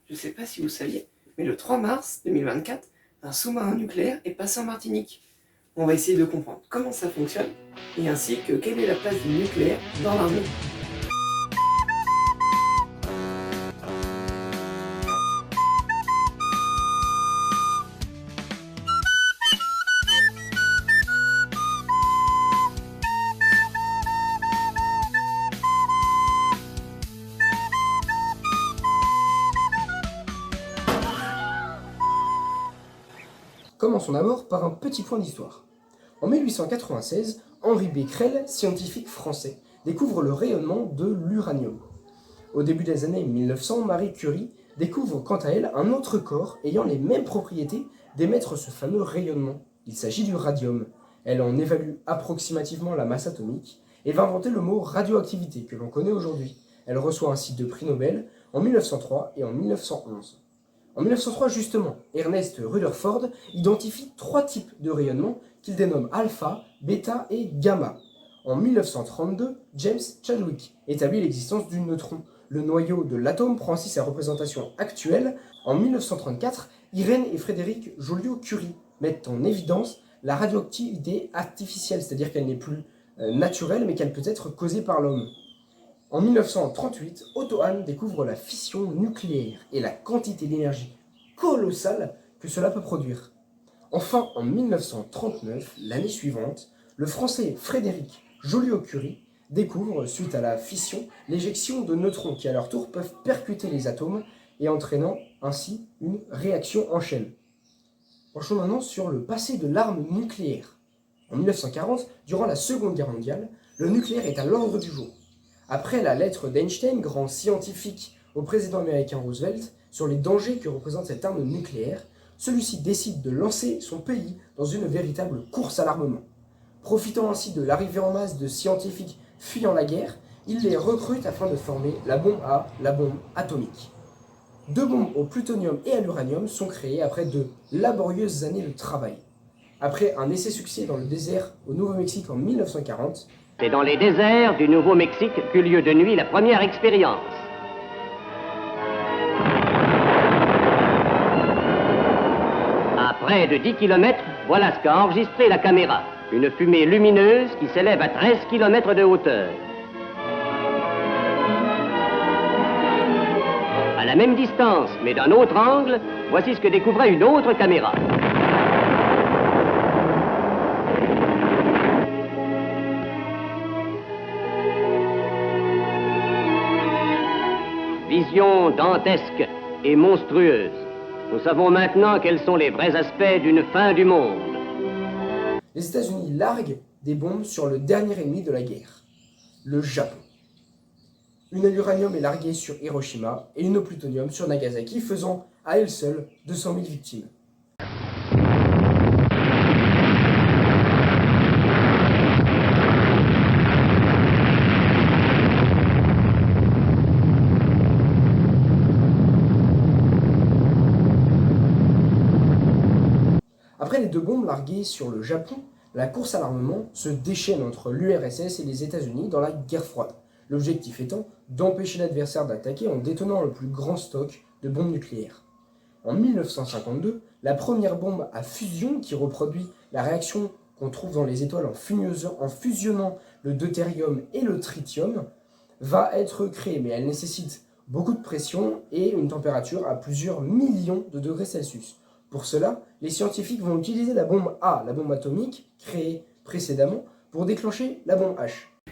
Je sais pas si vous saviez, mais le 3 mars 2024, un sous-marin nucléaire est passé en Martinique. On va essayer de comprendre comment ça fonctionne et ainsi que quelle est la place du nucléaire dans l'armée. Commençons d'abord par un petit point d'histoire. En 1896, Henri Becquerel, scientifique français, découvre le rayonnement de l'uranium. Au début des années 1900, Marie Curie découvre quant à elle un autre corps ayant les mêmes propriétés d'émettre ce fameux rayonnement. Il s'agit du radium. Elle en évalue approximativement la masse atomique et va inventer le mot radioactivité que l'on connaît aujourd'hui. Elle reçoit ainsi 2 prix Nobel en 1903 et en 1911. En 1903, justement, Ernest Rutherford identifie 3 types de rayonnement qu'il dénomme alpha, bêta et gamma. En 1932, James Chadwick établit l'existence du neutron. Le noyau de l'atome prend ainsi sa représentation actuelle. En 1934, Irène et Frédéric Joliot-Curie mettent en évidence la radioactivité artificielle, c'est-à-dire qu'elle n'est plus naturelle mais qu'elle peut être causée par l'homme. En 1938, Otto Hahn découvre la fission nucléaire et la quantité d'énergie colossale que cela peut produire. Enfin, en 1939, l'année suivante, le français Frédéric Joliot-Curie découvre, suite à la fission, l'éjection de neutrons qui à leur tour peuvent percuter les atomes et entraînant ainsi une réaction en chaîne. Penchons maintenant sur le passé de l'arme nucléaire. En 1940, durant la Seconde Guerre mondiale, le nucléaire est à l'ordre du jour. Après la lettre d'Einstein, grand scientifique, au président américain Roosevelt sur les dangers que représente cette arme nucléaire, celui-ci décide de lancer son pays dans une véritable course à l'armement. Profitant ainsi de l'arrivée en masse de scientifiques fuyant la guerre, il les recrute afin de former la bombe A, la bombe atomique. 2 bombes au plutonium et à l'uranium sont créées après de laborieuses années de travail. Après un essai-succès dans le désert au Nouveau-Mexique en 1940, c'est dans les déserts du Nouveau-Mexique qu'eut lieu de nuit la première expérience. À près de 10 km, voilà ce qu'a enregistré la caméra. Une fumée lumineuse qui s'élève à 13 km de hauteur. À la même distance, mais d'un autre angle, voici ce que découvrait une autre caméra. Vision dantesque et monstrueuse. Nous savons maintenant quels sont les vrais aspects d'une fin du monde. Les États-Unis larguent des bombes sur le dernier ennemi de la guerre, le Japon. Une à l'uranium est larguée sur Hiroshima et une au plutonium sur Nagasaki, faisant à elle seule 200 000 victimes. Après les 2 bombes larguées sur le Japon, la course à l'armement se déchaîne entre l'URSS et les États-Unis dans la guerre froide. L'objectif étant d'empêcher l'adversaire d'attaquer en détenant le plus grand stock de bombes nucléaires. En 1952, la première bombe à fusion qui reproduit la réaction qu'on trouve dans les étoiles en fusionnant le deutérium et le tritium va être créée, mais elle nécessite beaucoup de pression et une température à plusieurs millions de degrés Celsius. Pour cela, les scientifiques vont utiliser la bombe A, la bombe atomique, créée précédemment, pour déclencher la bombe H.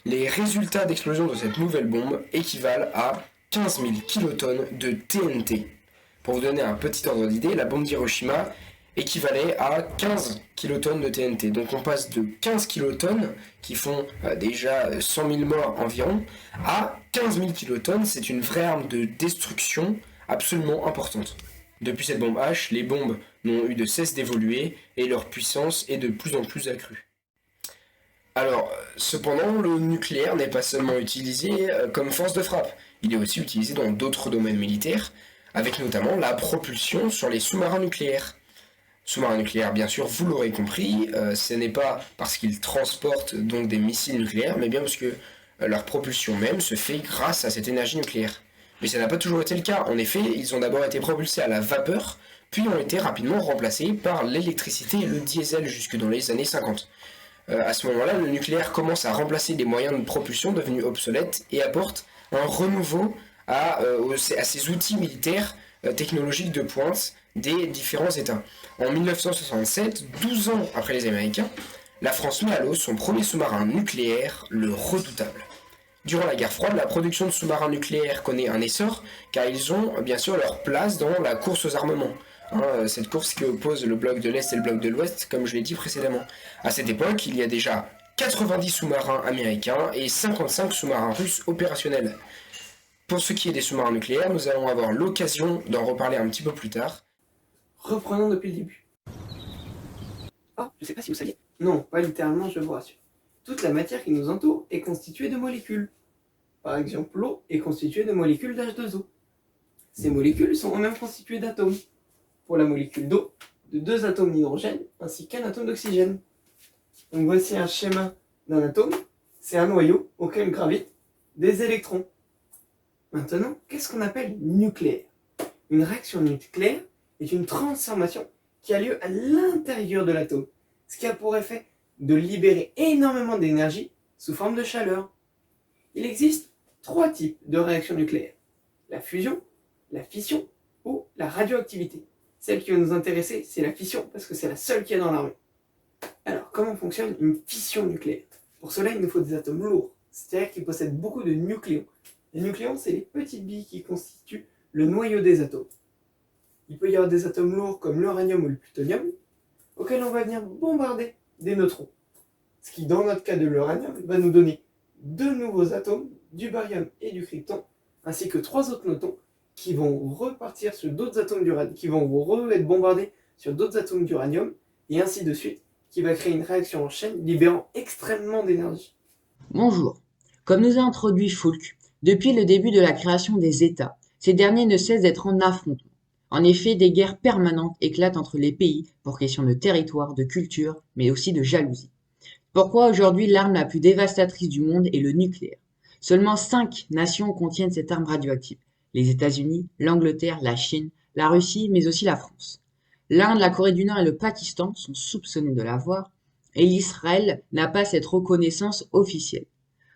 Les résultats d'explosion de cette nouvelle bombe équivalent à 15 000 kilotonnes de TNT. Pour vous donner un petit ordre d'idée, la bombe d'Hiroshima équivalait à 15 kilotonnes de TNT. Donc on passe de 15 kilotonnes, qui font déjà 100 000 morts environ, à 15 000 kilotonnes. C'est une vraie arme de destruction absolument importante. Depuis cette bombe H, les bombes n'ont eu de cesse d'évoluer et leur puissance est de plus en plus accrue. Alors, cependant, le nucléaire n'est pas seulement utilisé comme force de frappe, il est aussi utilisé dans d'autres domaines militaires, avec notamment la propulsion sur les sous-marins nucléaires. Sous-marins nucléaires, bien sûr, vous l'aurez compris, ce n'est pas parce qu'ils transportent donc des missiles nucléaires, mais bien parce que leur propulsion même se fait grâce à cette énergie nucléaire. Mais ça n'a pas toujours été le cas. En effet, ils ont d'abord été propulsés à la vapeur, puis ont été rapidement remplacés par l'électricité et le diesel jusque dans les années 50. À ce moment-là, le nucléaire commence à remplacer les moyens de propulsion devenus obsolètes et apporte un renouveau à ces outils militaires technologiques de pointe des différents États. En 1967, 12 ans après les Américains, la France met à l'eau son premier sous-marin nucléaire, le Redoutable. Durant la guerre froide, la production de sous-marins nucléaires connaît un essor, car ils ont bien sûr leur place dans la course aux armements. Cette course qui oppose le bloc de l'Est et le bloc de l'Ouest, comme je l'ai dit précédemment. À cette époque, il y a déjà 90 sous-marins américains et 55 sous-marins russes opérationnels. Pour ce qui est des sous-marins nucléaires, nous allons avoir l'occasion d'en reparler un petit peu plus tard. Reprenons depuis le début. Oh, je sais pas si vous saviez. Non, pas littéralement, je vous rassure. Toute la matière qui nous entoure est constituée de molécules. Par exemple, l'eau est constituée de molécules d'H2O. Ces molécules sont elles-mêmes constituées d'atomes. Pour la molécule d'eau, de 2 atomes d'hydrogène ainsi qu'un atome d'oxygène. Donc voici un schéma d'un atome. C'est un noyau auquel gravitent des électrons. Maintenant, qu'est-ce qu'on appelle nucléaire? Une réaction nucléaire est une transformation qui a lieu à l'intérieur de l'atome, ce qui a pour effet de libérer énormément d'énergie sous forme de chaleur. Il existe 3 types de réactions nucléaires: la fusion, la fission ou la radioactivité. Celle qui va nous intéresser, c'est la fission, parce que c'est la seule qu'il y a dans l'armée. Alors, comment fonctionne une fission nucléaire? Pour cela, il nous faut des atomes lourds, c'est-à-dire qui possèdent beaucoup de nucléons. Les nucléons, c'est les petites billes qui constituent le noyau des atomes. Il peut y avoir des atomes lourds comme l'uranium ou le plutonium, auxquels on va venir bombarder des neutrons. Ce qui, dans notre cas de l'uranium, va nous donner 2 nouveaux atomes, du barium et du krypton, ainsi que 3 autres neutrons, qui vont repartir sur d'autres atomes d'uranium, qui vont être bombardés sur d'autres atomes d'uranium, et ainsi de suite, qui va créer une réaction en chaîne libérant extrêmement d'énergie. Bonjour. Comme nous a introduit Foulk, depuis le début de la création des États, ces derniers ne cessent d'être en affrontement. En effet, des guerres permanentes éclatent entre les pays pour question de territoire, de culture, mais aussi de jalousie. Pourquoi aujourd'hui l'arme la plus dévastatrice du monde est le nucléaire? Seulement 5 nations contiennent cette arme radioactive: les États-Unis, l'Angleterre, la Chine, la Russie, mais aussi la France. L'Inde, la Corée du Nord et le Pakistan sont soupçonnés de l'avoir, et l'Israël n'a pas cette reconnaissance officielle.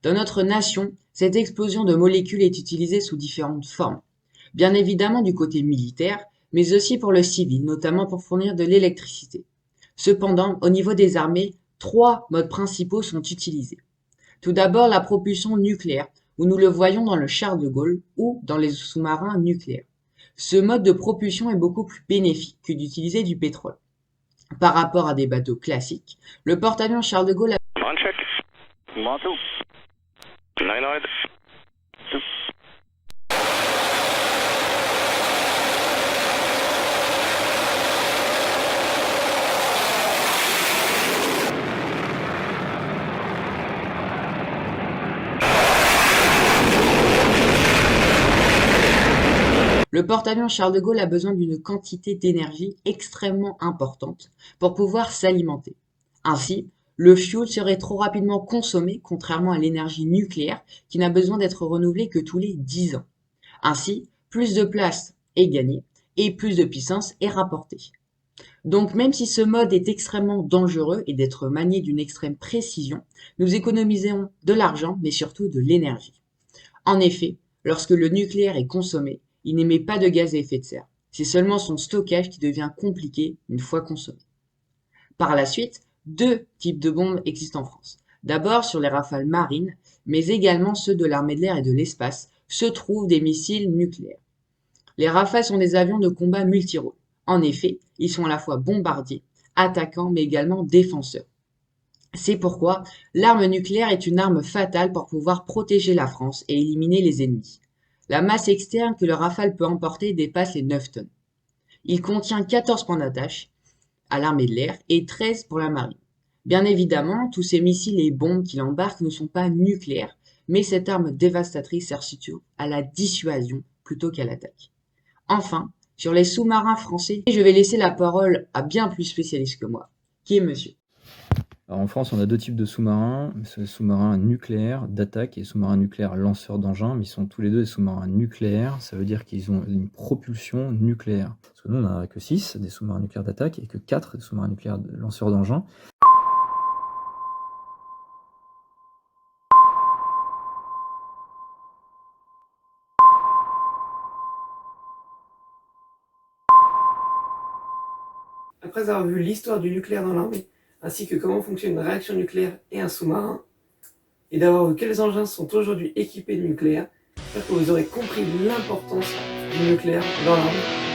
Dans notre nation, cette explosion de molécules est utilisée sous différentes formes. Bien évidemment du côté militaire, mais aussi pour le civil, notamment pour fournir de l'électricité. Cependant, au niveau des armées, 3 modes principaux sont utilisés. Tout d'abord, la propulsion nucléaire, où nous le voyons dans le char de Gaulle ou dans les sous-marins nucléaires. Ce mode de propulsion est beaucoup plus bénéfique que d'utiliser du pétrole. Par rapport à des bateaux classiques, le porte-avions Charles de Gaulle On check. 1, 2. 9, 2. Le porte-avions Charles de Gaulle a besoin d'une quantité d'énergie extrêmement importante pour pouvoir s'alimenter. Ainsi, le fuel serait trop rapidement consommé, contrairement à l'énergie nucléaire qui n'a besoin d'être renouvelée que tous les 10 ans. Ainsi, plus de place est gagnée et plus de puissance est rapportée. Donc même si ce mode est extrêmement dangereux et d'être manié d'une extrême précision, nous économisons de l'argent mais surtout de l'énergie. En effet, lorsque le nucléaire est consommé, il n'émet pas de gaz à effet de serre. C'est seulement son stockage qui devient compliqué une fois consommé. Par la suite, 2 types de bombes existent en France. D'abord sur les rafales marines, mais également ceux de l'armée de l'air et de l'espace, se trouvent des missiles nucléaires. Les rafales sont des avions de combat multirôles. En effet, ils sont à la fois bombardiers, attaquants, mais également défenseurs. C'est pourquoi l'arme nucléaire est une arme fatale pour pouvoir protéger la France et éliminer les ennemis. La masse externe que le Rafale peut emporter dépasse les 9 tonnes. Il contient 14 points d'attache à l'armée de l'air et 13 pour la marine. Bien évidemment, tous ces missiles et bombes qu'il embarque ne sont pas nucléaires, mais cette arme dévastatrice sert surtout à la dissuasion plutôt qu'à l'attaque. Enfin, sur les sous-marins français, je vais laisser la parole à bien plus spécialiste que moi, qui est monsieur. Alors en France, on a 2 types de sous-marins, c'est sous-marins nucléaires d'attaque et sous-marins nucléaires lanceurs d'engins, mais ils sont tous les 2 des sous-marins nucléaires, ça veut dire qu'ils ont une propulsion nucléaire. Parce que nous, on n'a que 6 des sous-marins nucléaires d'attaque et que 4 des sous-marins nucléaires lanceurs d'engins. Après avoir vu l'histoire du nucléaire dans l'armée, ainsi que comment fonctionne une réaction nucléaire et un sous-marin, et d'avoir vu quels engins sont aujourd'hui équipés de nucléaire, j'espère que vous aurez compris l'importance du nucléaire dans l'armée.